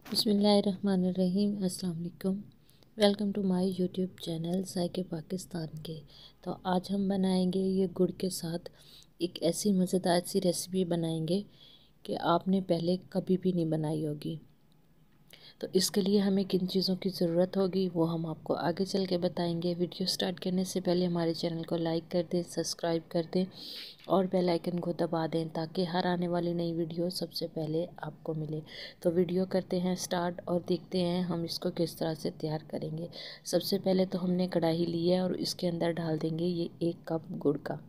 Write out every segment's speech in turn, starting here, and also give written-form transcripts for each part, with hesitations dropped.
बिस्मिल्लाहिर्रहमानिर्रहीम। अस्सलाम वालेकुम। Welcome to my YouTube channel जायके पाकिस्तान के। तो आज हम बनाएंगे ये गुड़ के साथ एक ऐसी मज़ेदार सी रेसिपी बनाएंगे कि आपने पहले कभी भी नहीं बनाई होगी। तो इसके लिए हमें किन चीज़ों की ज़रूरत होगी वो हम आपको आगे चल के बताएंगे। वीडियो स्टार्ट करने से पहले हमारे चैनल को लाइक कर दें, सब्सक्राइब कर दें और बेल आइकन को दबा दें ताकि हर आने वाली नई वीडियो सबसे पहले आपको मिले। तो वीडियो करते हैं स्टार्ट और देखते हैं हम इसको किस तरह से तैयार करेंगे। सबसे पहले तो हमने कढ़ाई ली है और इसके अंदर डाल देंगे ये 1 कप गुड़ का।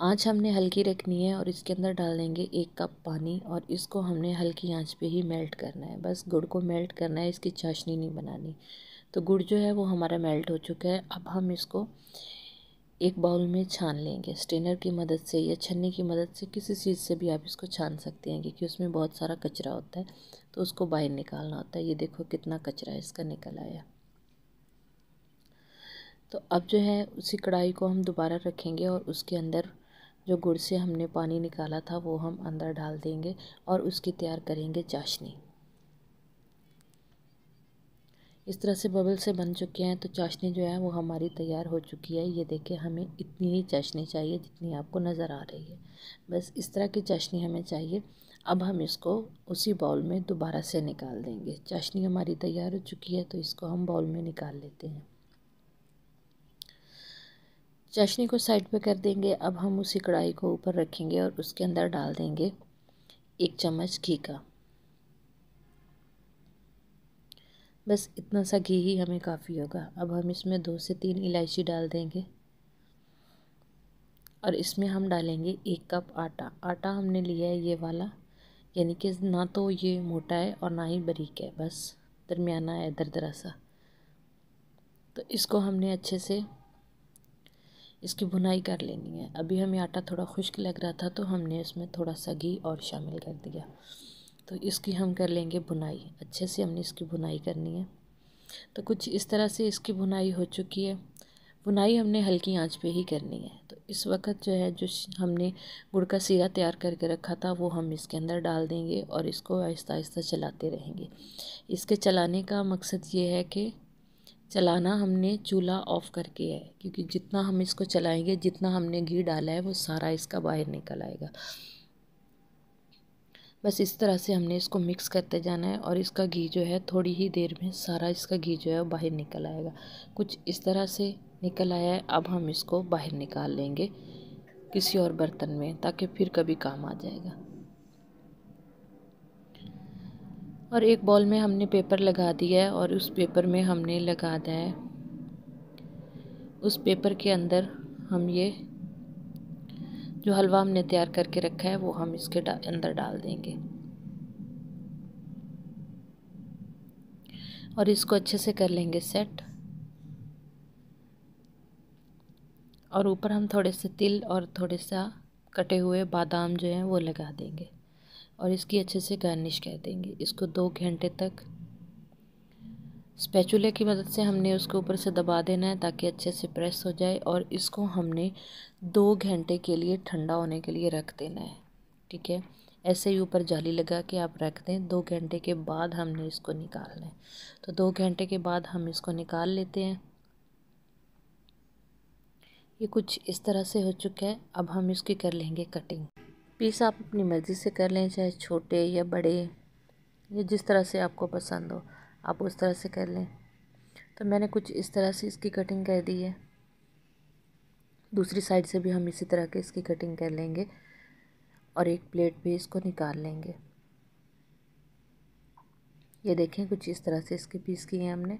आँच हमने हल्की रखनी है और इसके अंदर डाल देंगे 1 कप पानी और इसको हमने हल्की आंच पे ही मेल्ट करना है। बस गुड़ को मेल्ट करना है, इसकी चाशनी नहीं बनानी। तो गुड़ जो है वो हमारा मेल्ट हो चुका है। अब हम इसको एक बाउल में छान लेंगे स्ट्रेनर की मदद से या छन्नी की मदद से, किसी चीज़ से भी आप इसको छान सकते हैं क्योंकि उसमें बहुत सारा कचरा होता है तो उसको बाहर निकालना होता है। ये देखो कितना कचरा है इसका निकल आया। तो अब जो है उसी कढ़ाई को हम दोबारा रखेंगे और उसके अंदर जो गुड़ से हमने पानी निकाला था वो हम अंदर डाल देंगे और उसकी तैयार करेंगे चाशनी। इस तरह से बबल से बन चुके हैं तो चाशनी जो है वो हमारी तैयार हो चुकी है। ये देखिए हमें इतनी ही चाशनी चाहिए जितनी आपको नज़र आ रही है। बस इस तरह की चाशनी हमें चाहिए। अब हम इसको उसी बाउल में दोबारा से निकाल देंगे। चाशनी हमारी तैयार हो चुकी है तो इसको हम बाउल में निकाल लेते हैं। चाशनी को साइड पे कर देंगे। अब हम उसी कढ़ाई को ऊपर रखेंगे और उसके अंदर डाल देंगे 1 चम्मच घी का। बस इतना सा घी ही हमें काफ़ी होगा। अब हम इसमें 2 से 3 इलायची डाल देंगे और इसमें हम डालेंगे 1 कप आटा। आटा हमने लिया है ये वाला, यानी कि ना तो ये मोटा है और ना ही बारीक है, बस दरमियाना है, दरदरा सा। तो इसको हमने अच्छे से इसकी भुनाई कर लेनी है। अभी हमें आटा थोड़ा खुश्क लग रहा था तो हमने इसमें थोड़ा सा घी और शामिल कर दिया। तो इसकी हम कर लेंगे भुनाई। अच्छे से हमने इसकी भुनाई करनी है। तो कुछ इस तरह से इसकी भुनाई हो चुकी है। भुनाई हमने हल्की आंच पे ही करनी है। तो इस वक्त जो है जो हमने गुड़ का सीरा तैयार करके रखा था वो हम इसके अंदर डाल देंगे और इसको आहिस्ता आहिस्ता चलाते रहेंगे। इसके चलाने का मकसद ये है कि चलाना हमने चूल्हा ऑफ करके है, क्योंकि जितना हम इसको चलाएंगे, जितना हमने घी डाला है वो सारा इसका बाहर निकल आएगा। बस इस तरह से हमने इसको मिक्स करते जाना है और इसका घी जो है थोड़ी ही देर में सारा इसका घी जो है वो बाहर निकल आएगा। कुछ इस तरह से निकल आया है। अब हम इसको बाहर निकाल लेंगे किसी और बर्तन में ताकि फिर कभी काम आ जाएगा। और एक बॉल में हमने पेपर लगा दिया है और उस पेपर में हमने लगा दिया है, उस पेपर के अंदर हम ये जो हलवा हमने तैयार करके रखा है वो हम इसके अंदर डाल देंगे और इसको अच्छे से कर लेंगे सेट। और ऊपर हम थोड़े से तिल और थोड़े सा कटे हुए बादाम जो हैं वो लगा देंगे और इसकी अच्छे से गार्निश कर देंगे। इसको 2 घंटे तक स्पैचुले की मदद से हमने उसके ऊपर से दबा देना है ताकि अच्छे से प्रेस हो जाए और इसको हमने 2 घंटे के लिए ठंडा होने के लिए रख देना है। ठीक है, ऐसे ही ऊपर जाली लगा के आप रख दें। 2 घंटे के बाद हमने इसको निकालना है। तो 2 घंटे के बाद हम इसको निकाल लेते हैं। ये कुछ इस तरह से हो चुका है। अब हम इसकी कर लेंगे कटिंग। पीस आप अपनी मर्ज़ी से कर लें, चाहे छोटे या बड़े, या जिस तरह से आपको पसंद हो आप उस तरह से कर लें। तो मैंने कुछ इस तरह से इसकी कटिंग कर दी है। दूसरी साइड से भी हम इसी तरह के इसकी कटिंग कर लेंगे और एक प्लेट पे इसको निकाल लेंगे। ये देखें कुछ इस तरह से इसके पीस किए हैं हमने।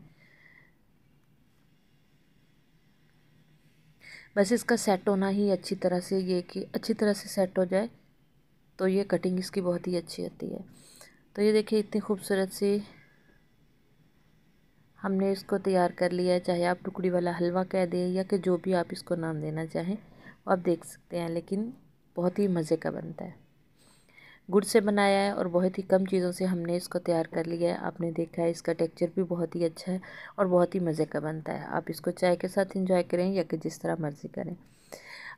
बस इसका सेट होना ही अच्छी तरह से, ये कि अच्छी तरह से सेट हो जाए तो ये कटिंग इसकी बहुत ही अच्छी होती है। तो ये देखिए इतनी खूबसूरत सी हमने इसको तैयार कर लिया है। चाहे आप टुकड़ी वाला हलवा कह दें या कि जो भी आप इसको नाम देना चाहें वो आप देख सकते हैं, लेकिन बहुत ही मज़े का बनता है। गुड़ से बनाया है और बहुत ही कम चीज़ों से हमने इसको तैयार कर लिया है। आपने देखा है इसका टेक्सचर भी बहुत ही अच्छा है और बहुत ही मज़े का बनता है। आप इसको चाय के साथ एंजॉय करें या कि जिस तरह मर्ज़ी करें।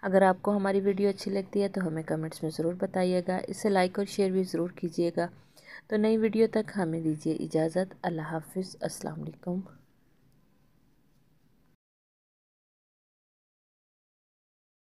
अगर आपको हमारी वीडियो अच्छी लगती है तो हमें कमेंट्स में ज़रूर बताइएगा। इसे लाइक और शेयर भी ज़रूर कीजिएगा। तो नई वीडियो तक हमें दीजिए इजाज़त। अल्लाह हाफिज़, अस्सलाम वालेकुम।